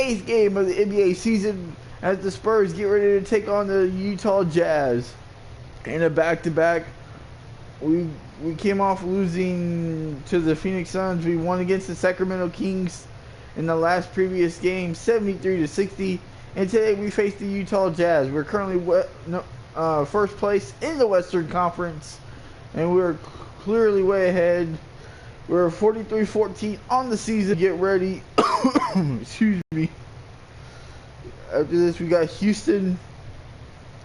8th game of the NBA season as the Spurs get ready to take on the Utah Jazz. In a back-to-back, we came off losing to the Phoenix Suns. We won against the Sacramento Kings in the last previous game, 73-60. And today we face the Utah Jazz. We're currently first place in the Western Conference, and we're clearly way ahead. We're 43-14 on the season. Get ready. Excuse me. After this, we got Houston,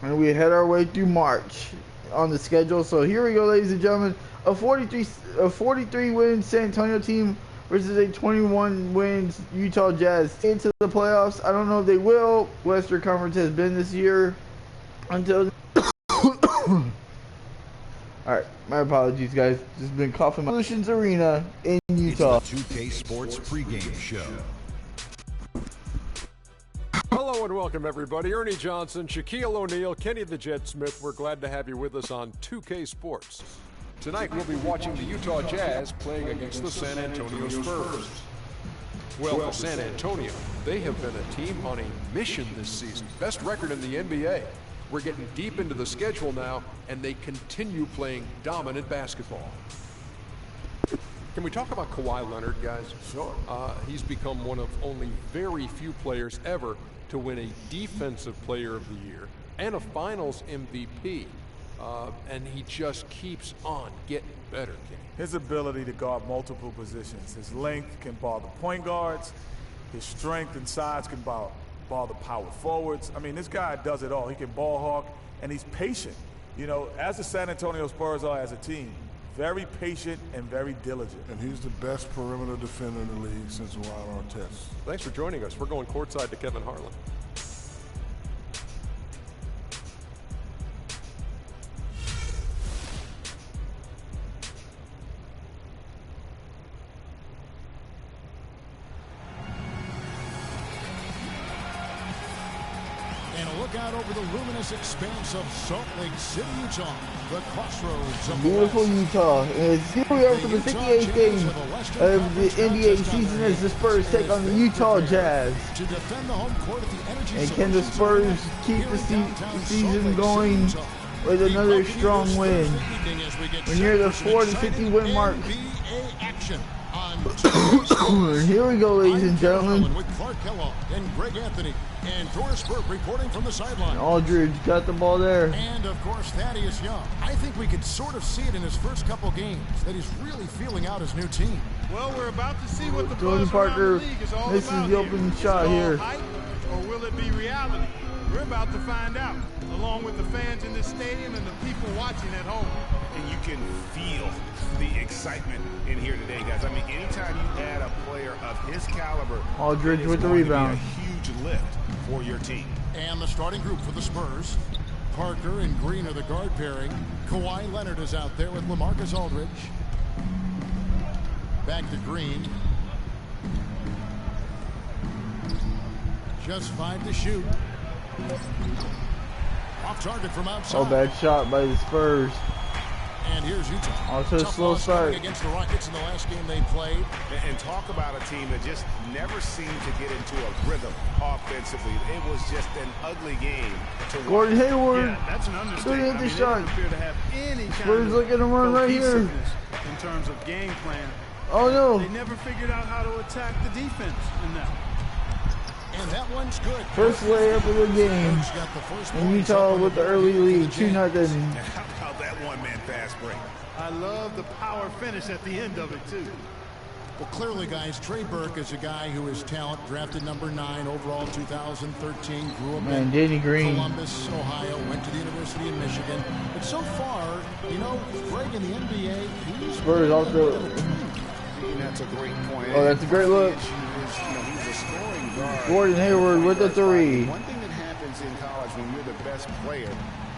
and we head our way through March on the schedule. So here we go, ladies and gentlemen. A 43-win San Antonio team versus a 21-win Utah Jazz into the playoffs. I don't know if they will. Western Conference has been this year until. Alright, my apologies, guys. Just been coughing. Solutions Arena in Utah. It's the 2K Sports pregame show. Hello and welcome, everybody. Ernie Johnson, Shaquille O'Neal, Kenny the Jet Smith. We're glad to have you with us on 2K Sports. Tonight, we'll be watching the Utah Jazz playing against the San Antonio Spurs. Well, for San Antonio, they have been a team on a mission this season. Best record in the NBA. We're getting deep into the schedule now, and they continue playing dominant basketball. Can we talk about Kawhi Leonard, guys? Sure. He's become one of only very few players ever to win a Defensive Player of the Year and a Finals MVP. And he just keeps on getting better, Kenny. His ability to guard multiple positions. His length can bar the point guards. His strength and size can bar the power forwards. I mean, this guy does it all. He can ball hawk, and he's patient. You know, as the San Antonio Spurs are as a team, very patient and very diligent. And he's the best perimeter defender in the league since Juan Artest. Thanks for joining us. We're going courtside to Kevin Harlan. Out over the luminous expanse of Salt Lake City, Utah, the crossroads of beautiful Utah. And here we are for the 58th game of the NBA season as the Spurs take on the Utah Jazz. And can the Spurs keep the season going with another strong win? We're near the 450 win mark. Here we go, ladies and gentlemen. With Clark Kellogg and Greg Anthony and Doris Burke reporting from the sideline. Aldridge got the ball there. And of course, Thaddeus Young. I think we could sort of see it in his first couple games that he's really feeling out his new team. Well, we're about to see what the Jordan Parker misses the open shot here. Hype, or will it be reality? We're about to find out, along with the fans in this stadium and the people watching at home. And you can feel the excitement in here today, guys. I mean, anytime you add a player of his caliber, Aldridge with the rebound. A huge lift for your team. And the starting group for the Spurs. Parker and Green are the guard pairing. Kawhi Leonard is out there with LaMarcus Aldridge. Back to Green. Just 5 to shoot. Off target from outside. Oh, bad shot by the Spurs. And here's Utah. Also a slow start against the Rockets in the last game they played. And talk about a team that just never seemed to get into a rhythm offensively. It was just an ugly game to watch. Gordon Hayward. Yeah, that's an understatement. Hit the shot. They don't appear to have any kind Spurs looking to run right here. in terms of game plan. Oh no. They never figured out how to attack the defense in that. And that one's good. First layup of the game. And Utah with the early lead, 2-0. How about that one-man fast break? I love the power finish at the end of it, too. Well, clearly, guys, Trey Burke is a guy who is talent, drafted number 9 overall 2013, grew up in Danny Green. Columbus, Ohio, went to the University of Michigan. But so far, you know, Greg in the NBA, he's Spurs also. That's a great point. Oh, that's a great look. He's a scoring guard. Gordon Hayward with the 3. One thing that happens in college when you're the best player,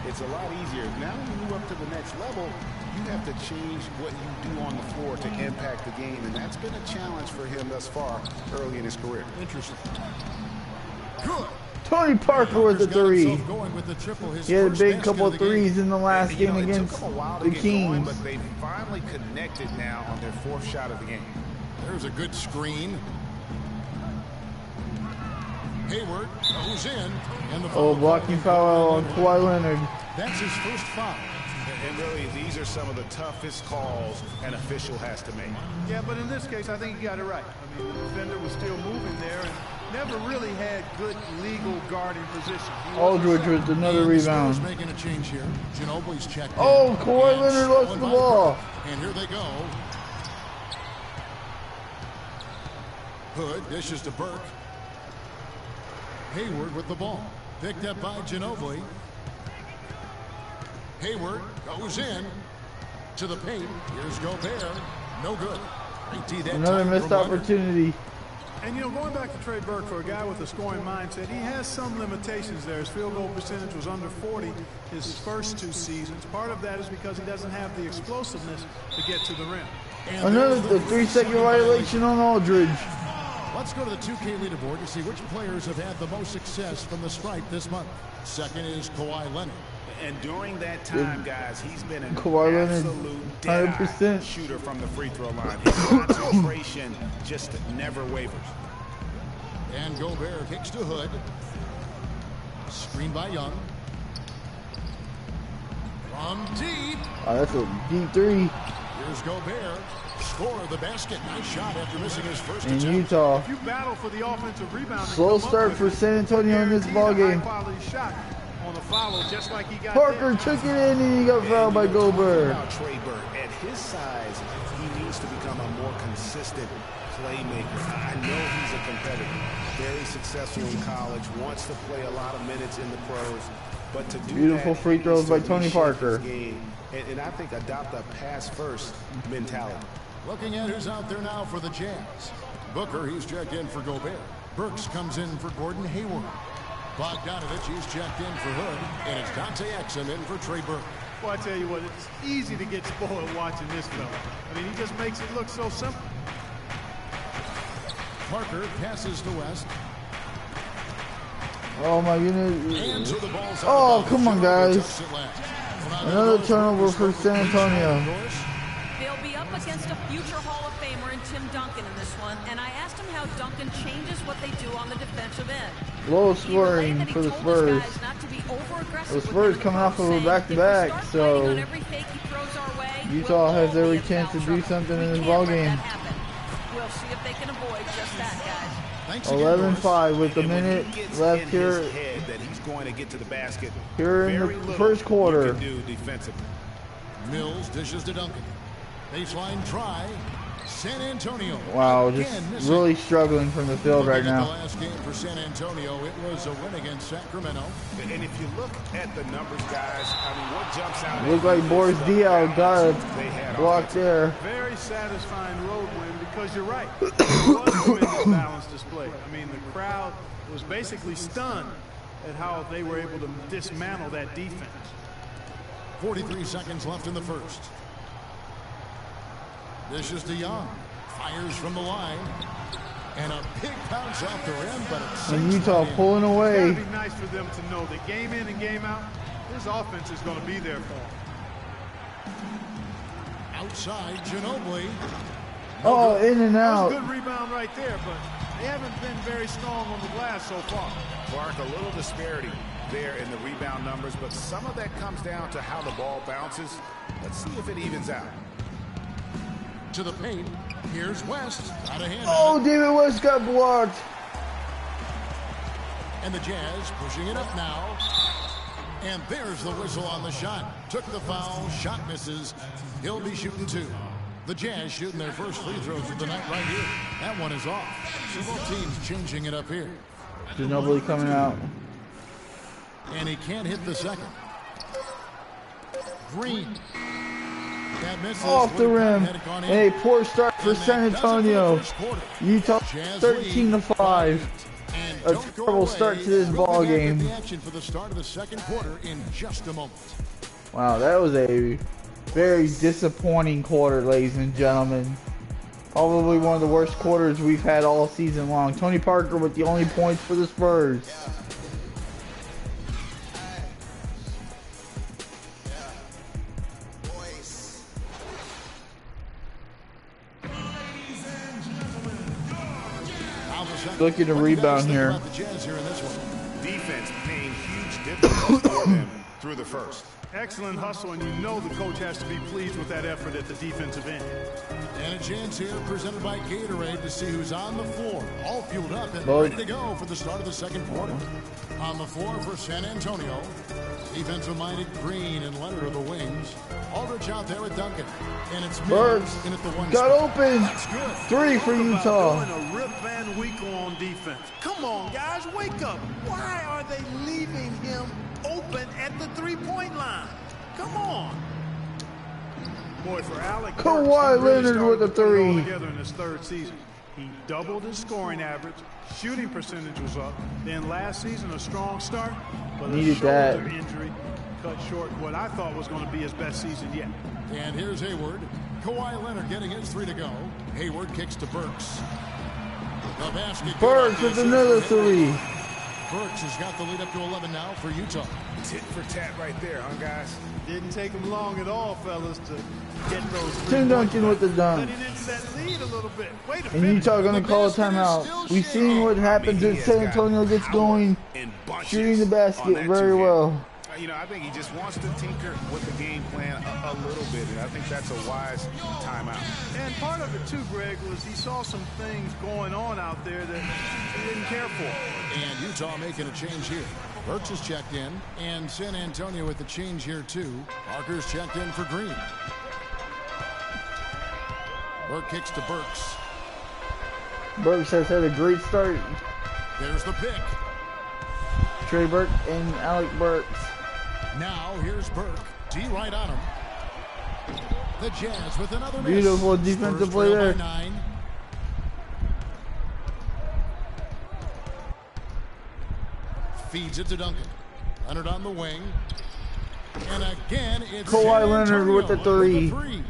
it's a lot easier. Now when you move up to the next level, you have to change what you do on the floor to impact the game, and that's been a challenge for him thus far early in his career. Interesting. Good. Tony Parker with the 3. He had a big couple of threes in the last And, game it against took them a while to the get going, Kings. but they finally connected now on their 4th shot of the game. There's a good screen. Hayward goes in. And the Oh, blocking foul on Kawhi Leonard. That's his first foul. And really, these are some of the toughest calls an official has to make. Yeah, but in this case, I think he got it right. I mean, the defender was still moving there and never really had good legal guarding position. Aldridge with another rebound. Spurs making a change here. Ginobili's checked in. Oh, Kawhi Leonard lost the ball. And here they go. Hood dishes to Burke. Hayward with the ball. Picked up by Ginobili. Hayward goes in to the paint. Here's Gobert. No good. Another missed opportunity. And, you know, going back to Trey Burke, for a guy with a scoring mindset, he has some limitations there. His field goal percentage was under 40 his first 2 seasons. Part of that is because he doesn't have the explosiveness to get to the rim. And another 3-second violation on Aldridge. Let's go to the 2K leaderboard to see which players have had the most success from the stripe this month. Second is Kawhi Leonard. And during that time, guys, he's been an Kawhi absolute dead-eye 100% shooter from the free throw line. His concentration just never wavers. And Gobert kicks to Hood. Screened by Young. From deep. Oh, that's a deep 3. Here's Gobert. Score of the basket. Nice shot after missing his first In attempt. Utah. If you battle for the offensive rebound, Slow start for San Antonio in this ball game. Quality shot on the follow, just like he got Parker there. took it in and he got fouled by Gobert. About Trey Burke, at his size, he needs to become a more consistent playmaker. I know he's a competitor, very successful in college, wants to play a lot of minutes in the pros, but to do Beautiful that, free he throws needs by to Tony reshape Parker. his game, and I think adopt a pass-first mentality. Looking at who's out there now for the Jazz. Booker, he's checked in for Gobert. Burks comes in for Gordon Hayward. Bogdanovich, he's checked in for Hood. And it's Dante Exum in for Trey Burke. Well, I tell you what, it's easy to get spoiled watching this fella. I mean, he just makes it look so simple. Parker passes to West. Oh my And goodness. so the ball's out Oh, of come on, bounds. guys. Touched it last. Well, Another turnover for San Antonio. They'll be up against a future Hall of Famer in Tim Duncan in this one, and I asked him how Duncan changes what they do on the defensive end. Low He relayed scoring that he for the told Spurs. his guys not to be overaggressive The with Spurs him coming off of a saying, back-to-back, "If we start so biting on every fake he throws our way, Utah we'll has all every be in chance to foul do trouble. something in We this can't ball let game. that happen. We'll see if they can avoid just that, guys. Thanks again, 11-5 with a And when he minute gets left in here. his head that he's going to get to the basket, Here in very the little first quarter. you can do defensively. Mills dishes to Duncan. Baseline try. San Antonio. Wow, again just missing. really struggling from the field right Looking at the now. last game for San Antonio, it was a win against Sacramento. And if you look at the numbers, guys, I mean, what jumps out? Looked like Boris Diaw got They had a block there. Very satisfying road win because you're right. It was a tremendous balance display. I mean, the crowd was basically stunned at how they were able to dismantle that defense. 43 seconds left in the first. This is DeYoung. Fires from the line. And a big bounce off the rim, but it's And Utah pulling It's away. got to be nice for them to know that game in and game out, this offense is going to be there for them. outside Ginobili. Oh, in and That was out. a good rebound right there, but they haven't been very strong on the glass so far. Clark, a little disparity there in the rebound numbers, but some of that comes down to how the ball bounces. Let's see if it evens out. To the paint. Here's West. Out of hand. Oh, David West got blocked. And the Jazz pushing it up now. And there's the whistle on the shot. Took the foul. Shot misses. He'll be shooting 2. The Jazz shooting their first free throws of the night right here. That one is off. So both teams changing it up here. Ginobili coming out. And he can't hit the second. Green. That misses. Off the rim. Had it gone in. And a poor start for And San that does it for the Antonio. first quarter. Utah Jazz 13-5. And A don't go terrible away. start to this We'll ball be back with game. the action for the start of the second quarter in just a moment. Wow, that was a very disappointing quarter, ladies and gentlemen. Probably one of the worst quarters we've had all season long. Tony Parker with the only points for the Spurs. looking to rebound here. The Jazz here in this one. Defense paying huge dividends for them through the first. Excellent hustle, and you know the coach has to be pleased with that effort at the defensive end. And a chance here presented by Gatorade to see who's on the floor. All fueled up and Lord. ready to go for the start of the second quarter. On the floor for San Antonio, defensive-minded Green and Leonard are the wings. Aldridge out there with Duncan. And it's Burks in at the one got spot. open. That's good. 3 for Talk about Utah. doing a Rip Van Winkle on defense. Come on, guys, wake up. Why are they leaving him open at the three-point line? Come on. Boy, for Alec Burks, Kawhi he really Leonard started with a to put it all three. together in his third season. He doubled his scoring average, shooting percentage was up. Then last season, a strong start, but Needed a that. shoulder injury cut short what I thought was going to be his best season yet. And here's Hayward. Kawhi Leonard getting his 3 to go. Hayward kicks to Burks. The basket. Burks with another 3. Burks has got the lead up to 11 now for Utah. Tit for tat right there, huh, guys? Didn't take him long at all, fellas, to get those. Tim Duncan with the dunk. Letting into that lead a little bit. Wait a And minute. Utah going to call a timeout. We've seen what happens if San Antonio gets going, shooting the basket very well. You know, I think he just wants to tinker with the game plan a little bit, and I think that's a wise timeout. And part of it, too, Greg, was he saw some things going on out there that he didn't care for. And Utah making a change here. Burks is checked in, and San Antonio with the change here, too. Parker's checked in for Green. Burke kicks to Burks. Burks has had a great start. There's the pick. Trey Burke and Alec Burks. Now here's Burke. D right on him. The Jazz with another miss. Beautiful defensive Spurs play trail by there. 9. Feeds it to Duncan. Leonard on the wing. And again, it's Kawhi San Leonard Antonio with the three.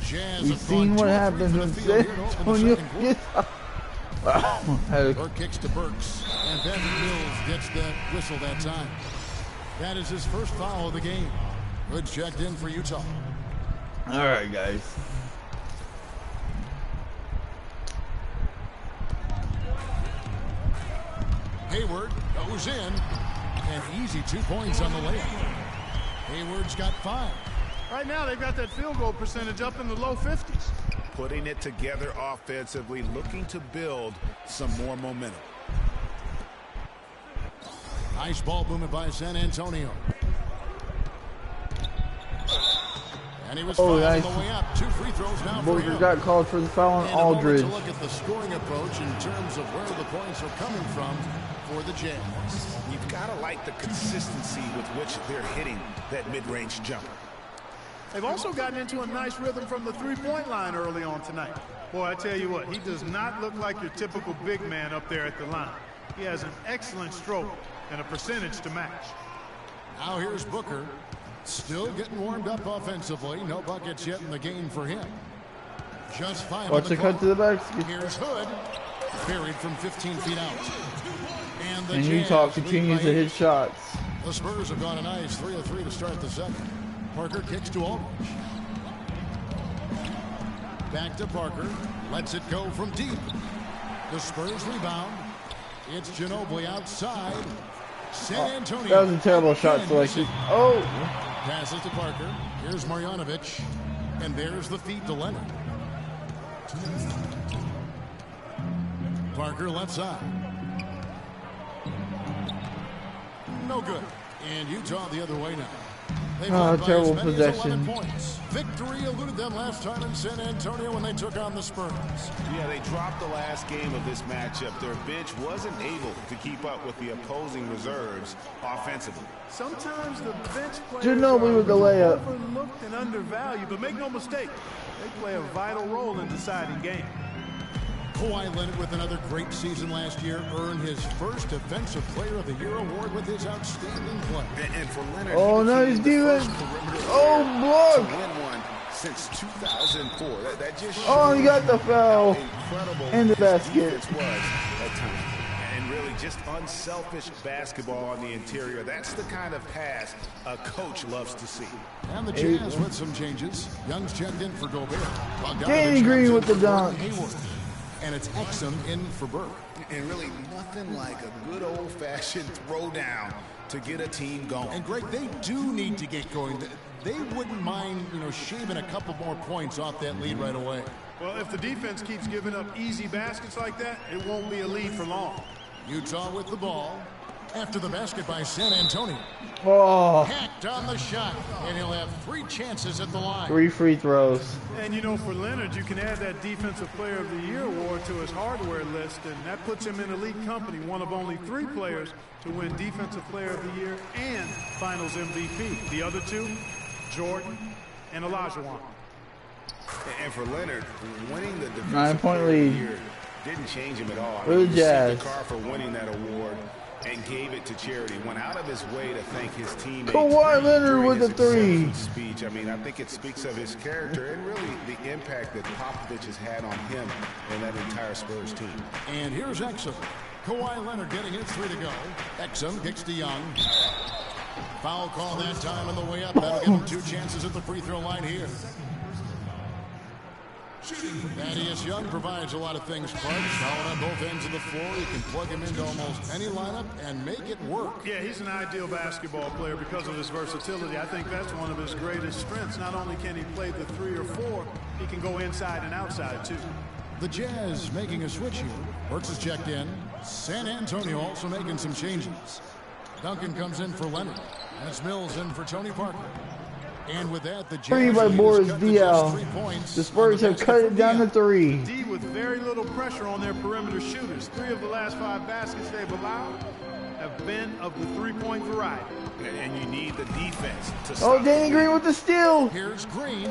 Jazz We've have seen gone what 2 of 3 happens from when the field San here to open the Antonio second quarter. gets up. Wow. Burke kicks to Burks, and then Mills gets that whistle that time. That is his first foul of the game. Good checked in for Utah. All right, guys. Hayward goes in, and easy 2 points on the layup. Hayward's got 5. Right now, they've got that field goal percentage up in the low 50s. Putting it together offensively, looking to build some more momentum. Nice ball movement by San Antonio. And he was fouled nice. on the way up. 2 free throws now for Booker him. got called for the foul on And a moment Aldridge. to look at the scoring approach in terms of where the points are coming from for the Jazz. You've got to like the consistency with which they're hitting that mid-range jumper. They've also gotten into a nice rhythm from the three-point line early on tonight. Boy, I tell you what, he does not look like your typical big man up there at the line. He has an excellent stroke and a percentage to match. Now here's Booker. Still getting warmed up offensively. No buckets yet in the game for him. Just 5 Watch on the the cut to the back. Here's Hood. Buried from 15 feet out. The And Jazz Utah lead continues by to 8. hit shots. The Spurs have gone a nice 3 of 3 to start the second. Parker kicks to Aldridge. Back to Parker. Lets it go from deep. The Spurs rebound. It's Ginobili outside. San Antonio. That was a terrible shot selection. Oh! Passes to Parker. Here's Marjanovic. And there's the feed to Leonard. Parker left side. No good. And Utah the other way now. They've led by terrible as many as 11 possession. points. Victory eluded them last time in San Antonio when they took on the Spurs. Yeah, they dropped the last game of this matchup. Their bench wasn't able to keep up with the opposing reserves offensively. Sometimes the bench players Ginobili with the layup. overlooked and undervalued, but make no mistake, they play a vital role in deciding games. Kawhi Leonard with another great season last year earned his first Defensive Player of the Year award with his outstanding play. And for Leonard, Oh, he nice became the defense. first perimeter Oh, player block. to win one since 2004. That just Oh, he got the foul. incredible And the his basket. defense was at times. And really just unselfish basketball on the interior. That's the kind of pass a coach loves to see. And the Jazz with some changes. Young's checked in for Gobert. Danny Green with the Gordon dunk. Hayward. and it's Exum in for Burke. And really nothing like a good old-fashioned throwdown to get a team going. And Greg, they do need to get going. They wouldn't mind, shaving a couple more points off that lead right away. Well, if the defense keeps giving up easy baskets like that, it won't be a lead for long. Utah with the ball. After the basket by San Antonio. Oh, Hacked on the shot, and he'll have 3 chances at the line. 3 free throws. And for Leonard, you can add that Defensive Player of the Year award to his hardware list, and that puts him in elite company, one of only 3 players to win Defensive Player of the Year and Finals MVP. The other 2, Jordan and Olajuwon. And for Leonard, winning the Defensive 9-point Player lead. of the Year didn't change him at all. For the Jazz. The car for winning that award and gave it to charity. Went out of his way to thank his teammates. Kawhi Leonard during with his the 3. acceptance speech. I think it speaks of his character and really the impact that Popovich has had on him and that entire Spurs team. And here's Exum. Kawhi Leonard getting his 3 to go. Exum kicks to Young. Foul call that time on the way up. That'll give him 2 chances at the free throw line here. Thaddeus Young provides a lot of things, Clark. Solid on both ends of the floor. You can plug him into almost any lineup and make it work. Yeah, he's an ideal basketball player because of his versatility. I think that's one of his greatest strengths. Not only can he play the 3 or 4, he can go inside and outside too. The Jazz making a switch here. Burks is checked in. San Antonio also making some changes. Duncan comes in for Leonard. And it's Mills in for Tony Parker. And with that, the Jazz 3 by Boris cut Diaw. to just 3 points. The Spurs have cut it down to 3. D with very little pressure on their perimeter shooters. 3 of the last 5 baskets they've allowed have been of the 3-point variety. And you need the defense to Oh, stop Danny Green with the steal. Here's Green.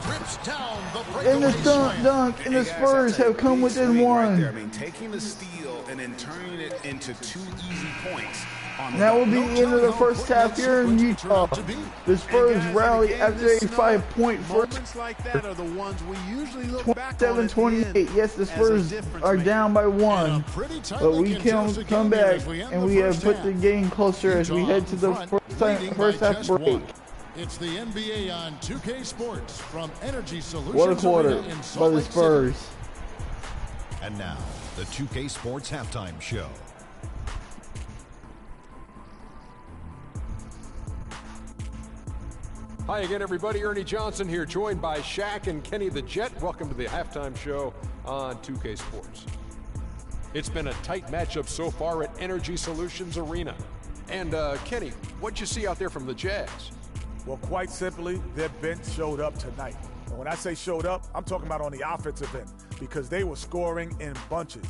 Rips down the And the breakaway slam. dunk. And the Spurs have come within Right there. 1. Taking the steal and then turning it into 2 easy points. And that will be the end of the first half here in Utah. The Spurs rally after a 5-point first. Moments like that are the ones we usually look back on at the 27-28. end Yes, the as a Spurs difference are maker. down by 1. But we can come back and we have put the game closer as we head to the first half break. It's the NBA on 2K Sports from Energy Solutions. What a quarter Arena in by Salt the Lake City. Spurs. And now, the 2K Sports Halftime Show. Hi again, everybody. Ernie Johnson here, joined by Shaq and Kenny the Jet. Welcome to the halftime show on 2K Sports. It's been a tight matchup so far at Energy Solutions Arena. And Kenny, what'd you see out there from the Jazz? Well, quite simply, their bench showed up tonight. And when I say showed up, I'm talking about on the offensive end because they were scoring in bunches.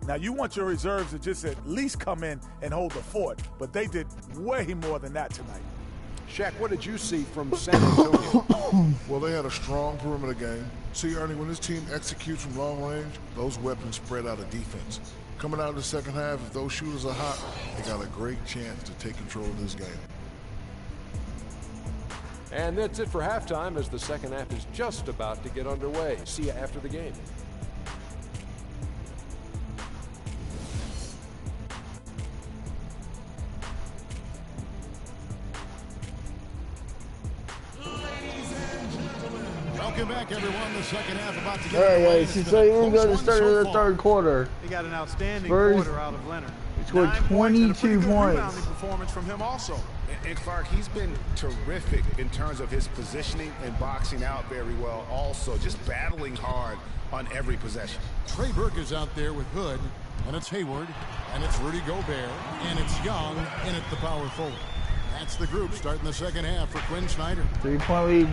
Now, you want your reserves to just at least come in and hold the fort, but they did way more than that tonight. Shaq, what did you see from San Antonio? Well, they had a strong perimeter game. See, Ernie, when this team executes from long range, those weapons spread out of defense. Coming out of the second half, if those shooters are hot, they got a great chance to take control of this game. And that's it for halftime as the second half is just about to get underway. See you after the game. Welcome back, everyone. The second half about to get All right, underway. guys. It's So been a we're going to close the one start so of the far. third quarter. He got an outstanding Spurs quarter out of Leonard. scored 9 points and a pretty 22 good points. rebounding performance from him also. And Clark, he's been terrific in terms of his positioning and boxing out very well also, just battling hard on every possession. Trey Burke is out there with Hood, and it's Hayward, and it's Rudy Gobert, and it's Young in at the power forward. That's the group starting the second half for Quinn Snyder. 3-point lead.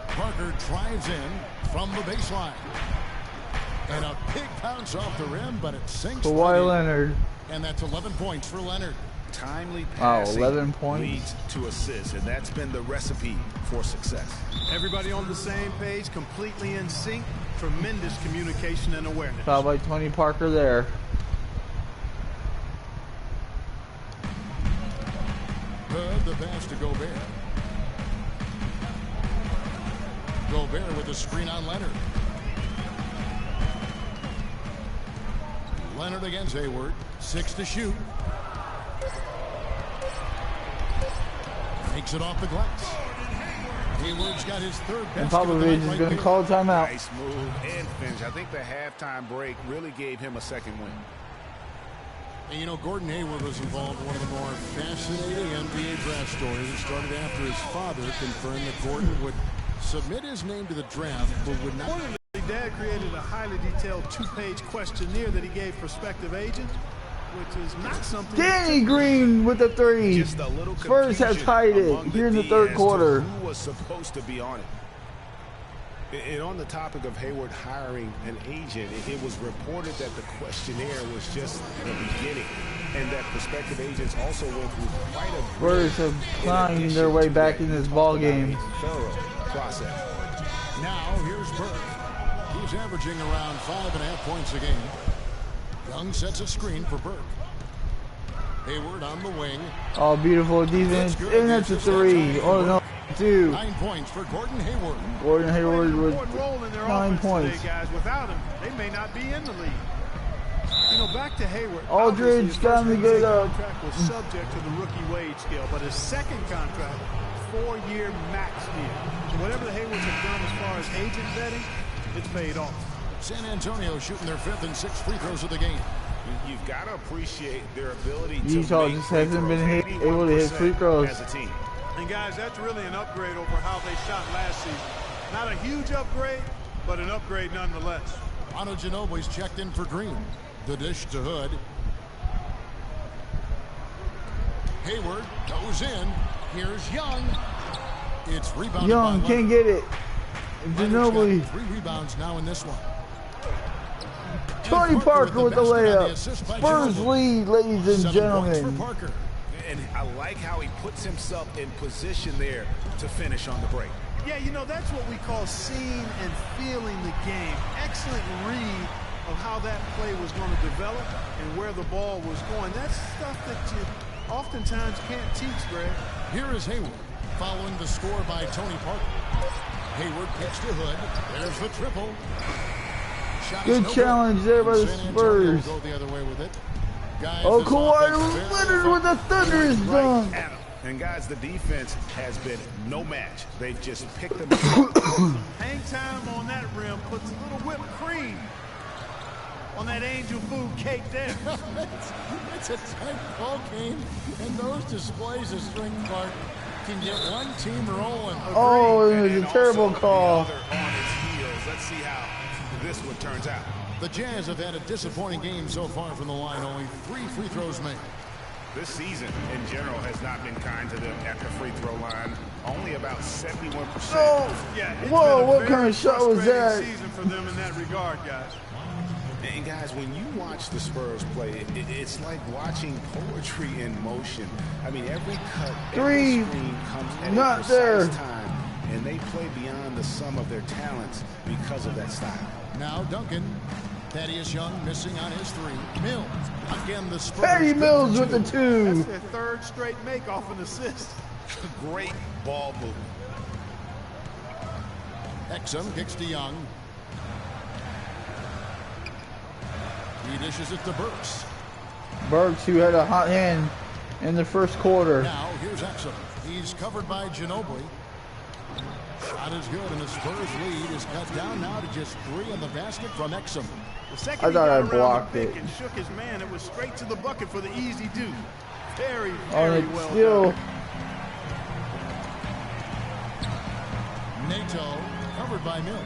Parker drives in from the baseline. And a big bounce off the rim, but it sinks. Kawhi Leonard. And that's 11 points for Leonard. Timely Wow, passing 11 points. leads to assists, and that's been the recipe for success. Everybody on the same page, completely in sync. Tremendous communication and awareness. Foul by Tony Parker there. Hood, the pass to Gobert. Gobert with a screen on Leonard. Leonard against Hayward. 6 to shoot. Takes it off the glass. Hayward's got his third And basket of the Popovich night is right going to there. call timeout. Nice move and finish. I think the halftime break really gave him a second win. And you know, Gordon Hayward was involved in one of the more fascinating NBA draft stories. It started after his father confirmed that Gordon would submit his name to the draft, but would not. Dad created a highly detailed 2-page questionnaire that he gave prospective agents, which is not something. Danny Green with the three. Just a little Spurs have tied it among here in the D third as to quarter. Who was supposed to be on it? And on the topic of Hayward hiring an agent, it was reported that the questionnaire was just the beginning, and that prospective agents also went through quite a Spurs have climbed their way back in this ball game. thorough process. Now here's Burke. He's averaging around 5.5 points a game. Young sets a screen for Burke. Hayward on the wing. Oh, beautiful defense. And that's a three. Oh, no. 2. 9 points for Gordon Hayward. Gordon Hayward with Important role in their 9 offense points. today, guys. Without him, they may not be in the league. You know, back to Hayward. Aldridge Obviously, his got him to first get up. contract was subject to the rookie wage scale, but his second contract, 4-year max deal. So whatever the Haywards have done as far as agent vetting, it's paid off. San Antonio shooting their 5th and 6th free throws of the game. You've got to appreciate their ability to Utah make just free hasn't been throws, able to hit free throws. as a team. And guys, that's really an upgrade over how they shot last season. Not a huge upgrade, but an upgrade nonetheless. Manu Ginobili's checked in for Green. The dish to Hood. Hayward goes in. Here's Young. It's rebounded Young by can't Leonard. get it. Leonard's Ginobili. got 3 rebounds now in this one. Tony Parker with the basket on the layup. assist by Spurs Ginobili. lead, ladies and 7 points for gentlemen. Parker. And I like how he puts himself in position there to finish on the break. Yeah, you know, that's what we call seeing and feeling the game. Excellent read of how that play was going to develop and where the ball was going. That's stuff that you oftentimes can't teach, Greg. Here is Hayward, following the score by Tony Parker. Hayward pitched to Hood. There's the triple. Shot is Good no challenge there by the San Antonio Spurs. will go the other way with it. Guys, Oh, this Kawhi offense very Leonard with a thunderous dunk. At him. And guys, the defense has been no match. They've just picked them. Hang time on that rim puts a little whipped cream on that angel food cake there. it's a tight ball game, and those displays of strength, Clark, can get one team rolling. Oh, it was And a terrible also call. the other on its heels. Let's see how this one turns out. The Jazz have had a disappointing game so far from the line. Only 3 free throws made. This season, in general, has not been kind to them at the free throw line. Only about 71%. Oh, Yeah, it's whoa, been a what very kind of shot was frustrating that? season for them in that regard, guys. And guys, when you watch the Spurs play, it's like watching poetry in motion. I mean, every cut, Three, every screen comes at not a there. precise time, and they play beyond the sum of their talents because of that style. Now Duncan. Thaddeus Young missing on his 3. Mills. Again, the Spurs. Patty Mills with the That's 2. their 3rd straight make off an assist. Great ball movement. Exum kicks to Young. He dishes it to Burks. Burks, who had a hot hand in the first quarter. Now here's Exum. He's covered by Ginobili. Shot is good, and the Spurs lead is cut down now to just 3 on the basket from Exum. The second I he thought got I around the blocked pick it. and shook his man, it was straight to the bucket for the easy do. Very, On very it well still. done. Nato covered by Mills.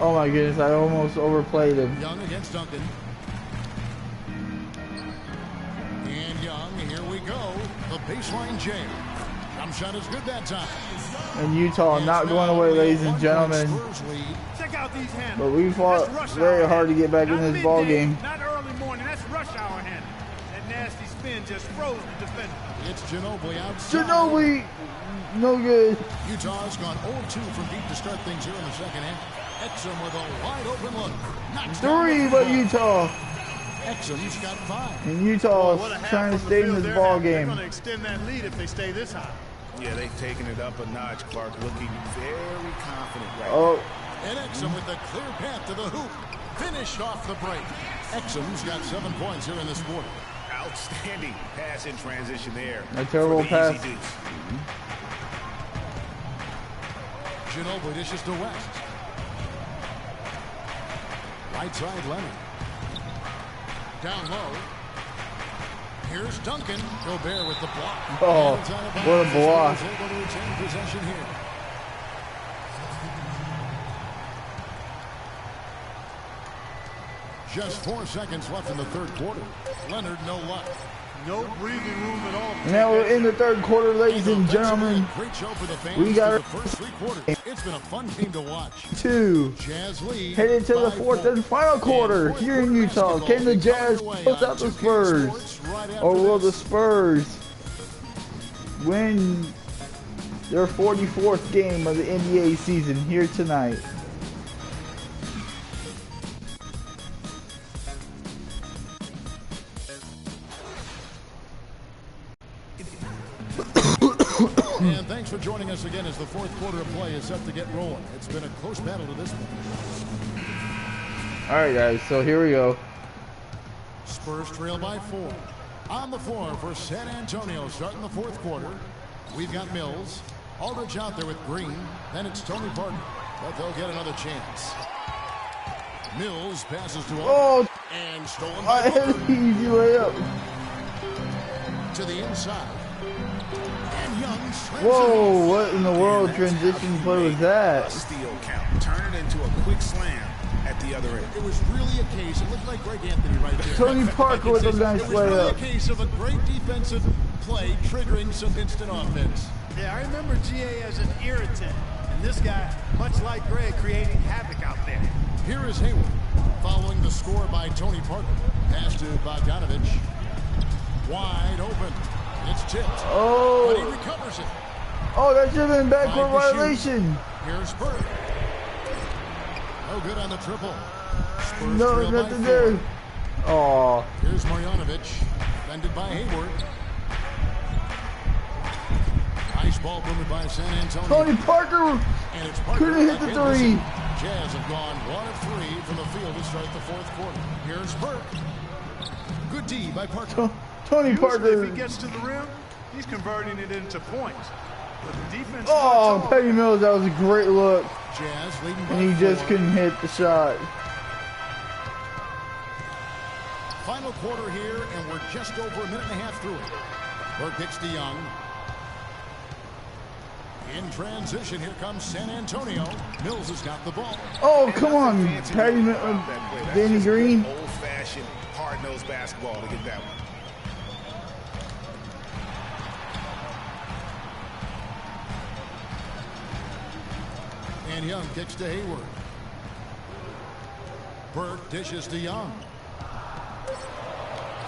Oh my goodness, I almost overplayed him. Young against Duncan. And Young, here we go. The baseline jam. Jump shot is good that time. And Utah not going away, ladies and gentlemen. Spurs lead. Check out these handles. But we fought That's rush very hour hard to get back in handle. this Not ball midday, game. Not early morning. That's rush hour handle. That nasty spin just froze the defender. It's Ginobili outside. Ginobili, no good. Utah's gone 0-2 from deep to start things here in the second half. Exum with a wide open look. Knocks down 3 the by three. Utah. Exum's got 5. And Utah What a is half trying to from the stay in field this they're ball having. They're game. going to extend that lead if they stay this high. Yeah, they've taken it up a notch. Clark looking very confident right Oh, And Exum with the clear path to the hoop. Finished off the break. Exum's got 7 points here in this quarter. now. Outstanding pass in transition there. A terrible for the easy pass. deuce. Ginobili dishes to West. Right side, Leonard. Down low. Here's Duncan. Gobert with the block. Oh, what a block. Able to retain possession here. Just 4 seconds left in the third quarter. Leonard, no luck. No breathing room at all. Now we're in the third quarter, ladies and gentlemen. Great show for the fans. We got the first 3 quarters. It's been a fun game to watch. Jazz lead headed to the fourth and final quarter here in Utah. Can the Jazz close out the Spurs? Or will the Spurs win their 44th game of the NBA season here tonight? And thanks for joining us again as the fourth quarter of play is set to get rolling. It's been a close battle to this one. All right, guys, so here we go. Spurs trail by 4. On the floor for San Antonio starting the fourth quarter. We've got Mills. Aldridge out there with Green. Then it's Tony Parker. But they'll get another chance. Mills passes to Aldridge. And stolen by Parker. Easy layup. To the inside. Whoa, what in the world transition play was that? A steal count. Turn it into a quick slam at the other end. It was really a case, it looked like Greg Anthony right there. Tony Parker with a nice layup. It was really a case of a great defensive play triggering some instant offense. Yeah, I remember GA as an irritant. And this guy, much like Greg, creating havoc out there. Here is Hayward following the score by Tony Parker. Pass to Bogdanovich. Wide open. It's tipped. Oh. But he recovers it. Oh, that should have been backcourt violation. Here's Spurs. No good on the triple. Spurs no, nothing there. Oh. Here's Marjanovic. Defended by Hayward. Nice ball movement by San Antonio. Tony Parker, and it's Parker couldn't hit the three. Jazz have gone 1 of 3 from the field to start the fourth quarter. Here's Burke. Good D by Parker. Tony Parker. If he gets to the rim, he's converting it into points. But the defense. Oh, Patty Mills, that was a great look. Jazz leading by and he 4. just couldn't hit the shot. Final quarter here, and we're just over a minute and a half through it. Burke kicks to Young. In transition, here comes San Antonio. Mills has got the ball. Oh, come on, Patty Danny Green. Old-fashioned, hard-nosed basketball to get that one. And Young kicks to Hayward. Burke dishes to Young.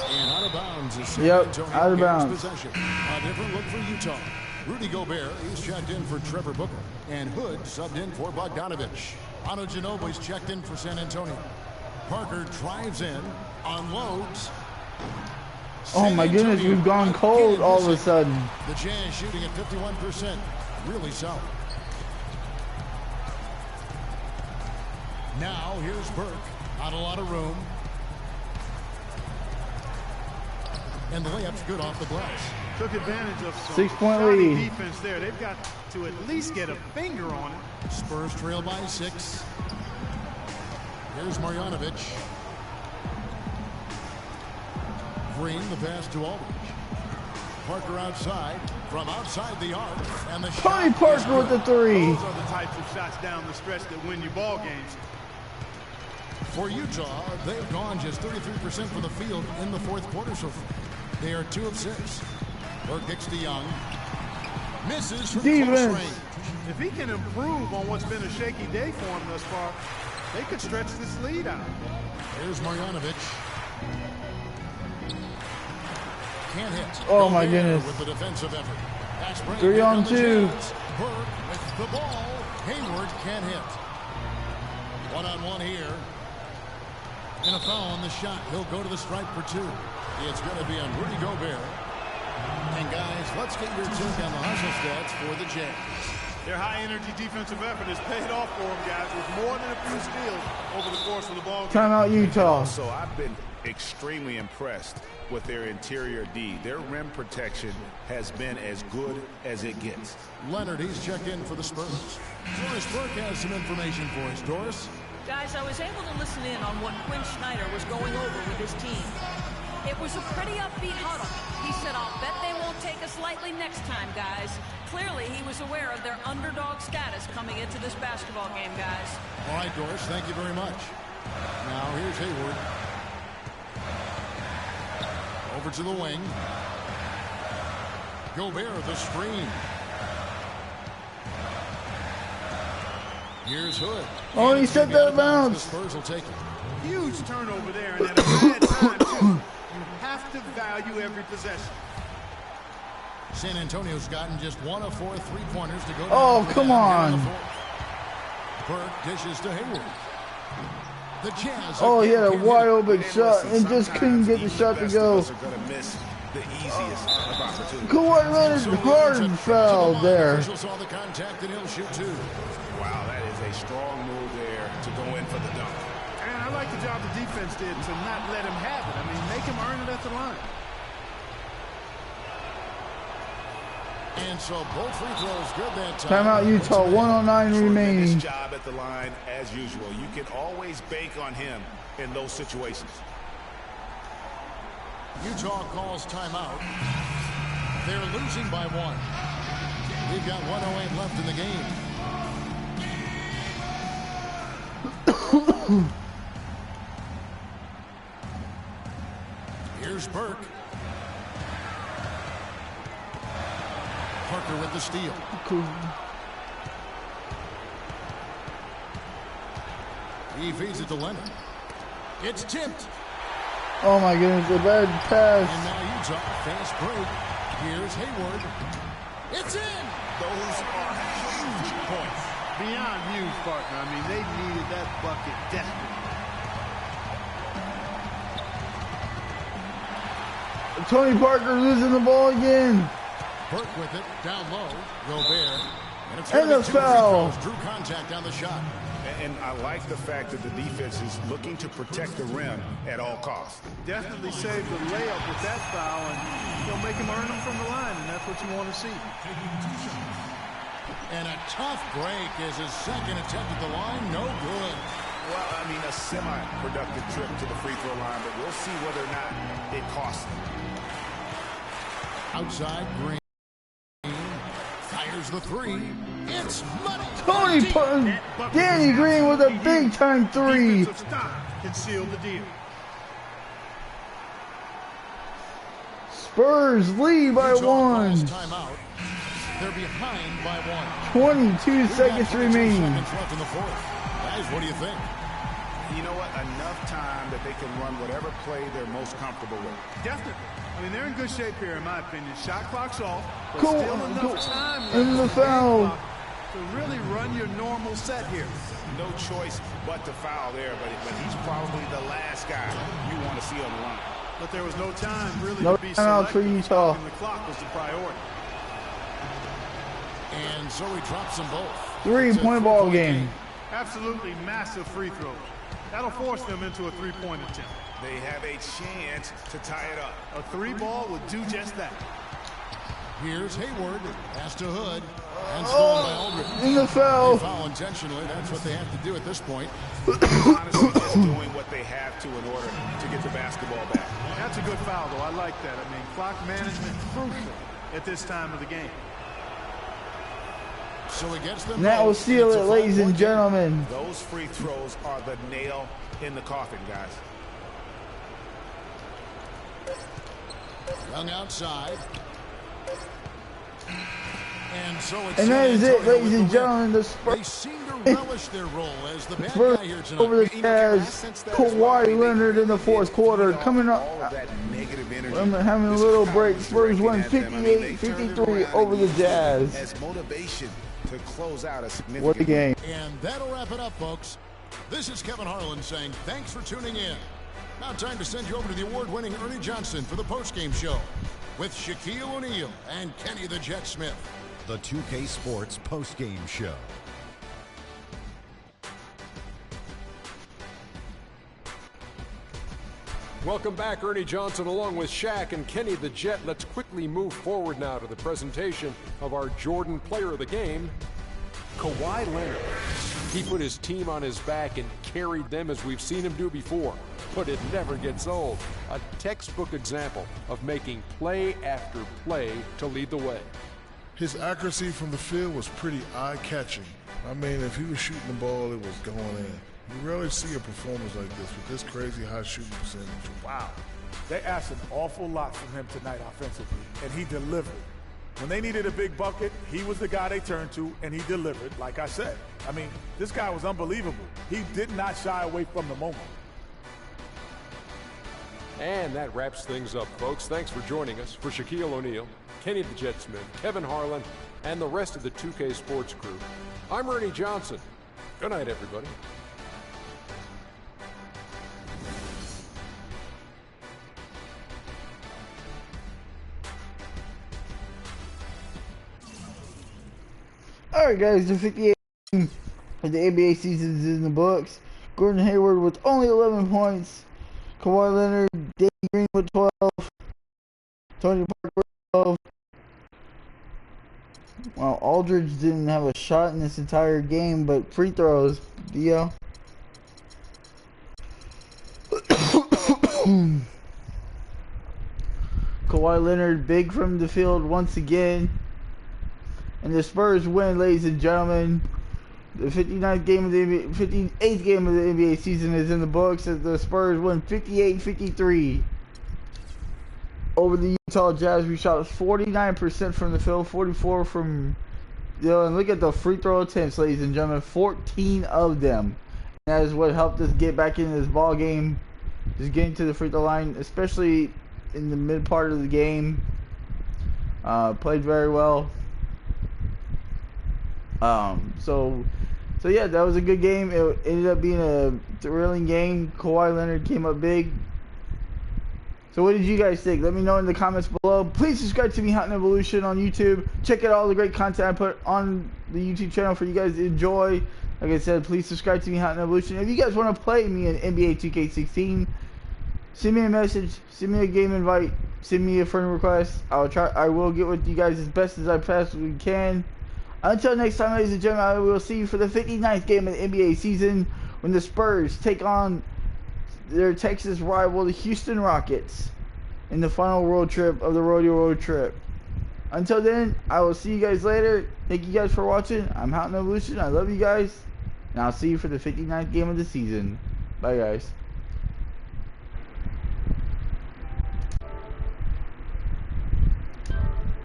And out of bounds is San Antonio. Out of bounds. Possession. A different look for Utah. Rudy Gobert, he's checked in for Trevor Booker. And Hood subbed in for Bogdanovich. Ano Ginobili's checked in for San Antonio. Parker drives in, unloads. Oh my goodness, we've gone cold all of a sudden. The Jazz shooting at 51%. Really solid. Now here's Burke. Not a lot of room. And the layup's good off the glass. Took advantage of some 6-point lead. Defense there. They've got to at least get a finger on it. Spurs trail by 6. Here's Marjanovic. Green, the pass to Aldridge. Parker outside, from outside the arc, and the Tony Parker with the 3. Those are the types of shots down the stretch that win you ball games. For Utah, they've gone just 33% from the field in the fourth quarter so far. They are 2 of 6. Burke kicks to Young. Misses from close range. If he can improve on what's been a shaky day for him thus far, they could stretch this lead out. Here's Marjanovic. Can't hit. Oh my goodness. With the defensive effort. That's 3 on 2. Burke with the ball. Hayward can't hit. 1-on-1 here. And a foul on the shot. He'll go to the stripe for 2. It's going to be on Rudy Gobert. And guys, let's get your take on the hustle stats for the Jazz. Their high-energy defensive effort has paid off for them, guys, with more than a few steals over the course of the ball game. Timeout, Utah. So I've been extremely impressed with their interior D. Their rim protection has been as good as it gets. Leonard, he's checked in for the Spurs. Doris Burke has some information for us. Doris? Guys, I was able to listen in on what Quinn Snyder was going over with his team. It was a pretty upbeat huddle. He said, I'll bet they won't take us lightly next time, guys. Clearly, he was aware of their underdog status coming into this basketball game, guys. All right, Doris, thank you very much. Now, here's Hayward. Over to the wing. Gobert, the screen. Here's Hood. Oh, he set that bounce. The Spurs will take it. Huge turnover there, and at a bad time, too. You have to value every possession. San Antonio's gotten just 1 of 4 3-pointers to go. Oh, come on. Burke dishes to Hayward. The Jazz. Oh, he had a wide open shot and just couldn't get the shot to go. Kawhi Leonard hard foul there. Saw the contact and he'll shoot 2. Wow, that is a strong move there to go in for the dunk. And I like the job the defense did to not let him have it. I mean, make him earn it at the line. And so both free throws good that time. Timeout Utah, 109 remaining. His job at the line as usual. You can always bank on him in those situations. Utah calls timeout. They're losing by 1. We've got 1:08 left in the game. Here's Burke. Parker with the steal. Cool. He feeds it to Leonard. It's tipped. Oh my goodness, a bad pass. And now Utah, fast break. Here's Hayward. It's in. Those are huge points. Beyond huge, partner. I mean, they needed that bucket desperately. Tony Parker losing the ball again. Burke with it, down low. Gobert. And a foul. Drew contact on the shot. And I like the fact that the defense is looking to protect the rim at all costs. Definitely saved the layup with that foul, and you'll make him earn them from the line, and that's what you want to see. And a tough break is his second attempt at the line. No good. Well, I mean, a semi-productive trip to the free throw line, but we'll see whether or not it costs him. Outside, Green fires the 3. It's money. Tony Parker, Danny Green with a big-time 3. Defensive stop can seal the deal. Spurs lead by 1. Timeout. They're behind by 1. 22 seconds remaining. Left in the 4th. Guys, what do you think? You know what? Enough time that they can run whatever play they're most comfortable with. Definitely. I mean, they're in good shape here, in my opinion. Shot clock's off, but Cool. still enough time left In the foul. to really run your normal set here. No choice but to foul there, but he's probably the last guy you want to see on the line. But there was no time really No to be timeout for selective. Utah. And the clock was the priority. And so he drops them both. 3-point ball game. Absolutely massive free throws. That'll force them into a three-point attempt. They have a chance to tie it up. A 3-ball would do just that. Here's Hayward. Pass to Hood. And stolen by Aldridge. In the foul. They foul intentionally. That's what they have to do at this point. Honestly, just doing what they have to in order to get the basketball back. That's a good foul, though. I like that. I mean, clock management crucial at this time of the game. So he gets them. That will seal it, ladies and gentlemen. Those free throws are the nail in the coffin, guys. Young outside. And so it's And that is it, ladies and gentlemen. The They Spurs seem to relish their role as the bad Spurs guy here tonight. over the Jazz. Kawhi Leonard in the 4th quarter. Coming up, All of that negative energy. having a little break. Spurs won 58-53 over the Jazz. As motivation to close out a significant. What a game. And that'll wrap it up, folks. This is Kevin Harlan saying thanks for tuning in. Now time to send you over to the award-winning Ernie Johnson for the postgame show with Shaquille O'Neal and Kenny the Jet Smith. The 2K Sports postgame show. Welcome back, Ernie Johnson, along with Shaq and Kenny the Jet. Let's quickly move forward now to the presentation of our Jordan Player of the Game, Kawhi Leonard. He put his team on his back and carried them as we've seen him do before, but it never gets old. A textbook example of making play after play to lead the way. His accuracy from the field was pretty eye-catching. I mean, if he was shooting the ball, it was going in. You rarely see a performance like this with this crazy high shooting percentage. Wow. They asked an awful lot from him tonight offensively, and he delivered. When they needed a big bucket, he was the guy they turned to, and he delivered, like I said. I mean, this guy was unbelievable. He did not shy away from the moment. And that wraps things up, folks. Thanks for joining us. For Shaquille O'Neal, Kenny the Jet Smith, Kevin Harlan, and the rest of the 2K Sports crew, I'm Ernie Johnson. Good night, everybody. Alright guys, the 58th game of the NBA season is in the books. Gordon Hayward with only 11 points. Kawhi Leonard, Danny Green with 12. Tony Parker with 12. Well, Aldridge didn't have a shot in this entire game, but free throws, Dio. Kawhi Leonard, big from the field once again. And the Spurs win, ladies and gentlemen. The 58th game of the NBA season is in the books as the Spurs win 58-53 over the Utah Jazz. We shot 49% from the field, 44 from, and look at the free throw attempts, ladies and gentlemen, 14 of them. And that is what helped us get back into this ball game, just getting to the free throw line, especially in the mid part of the game. Played very well. So yeah, that was a good game. It ended up being a thrilling game. Kawhi Leonard came up big. So what did you guys think? Let me know in the comments below. Please subscribe to me, Houghton Evolution, on YouTube. Check out all the great content I put on the YouTube channel for you guys to enjoy. Like I said, please subscribe to me, Houghton Evolution. If you guys want to play me in NBA 2K16, send me a message, send me a game invite, send me a friend request. I will get with you guys as best as I possibly can. Until next time, ladies and gentlemen, I will see you for the 59th game of the NBA season when the Spurs take on their Texas rival, the Houston Rockets, in the final road trip of the Rodeo Road Trip. Until then, I will see you guys later. Thank you guys for watching. I'm Houghton Evolution. I love you guys. And I'll see you for the 59th game of the season. Bye, guys.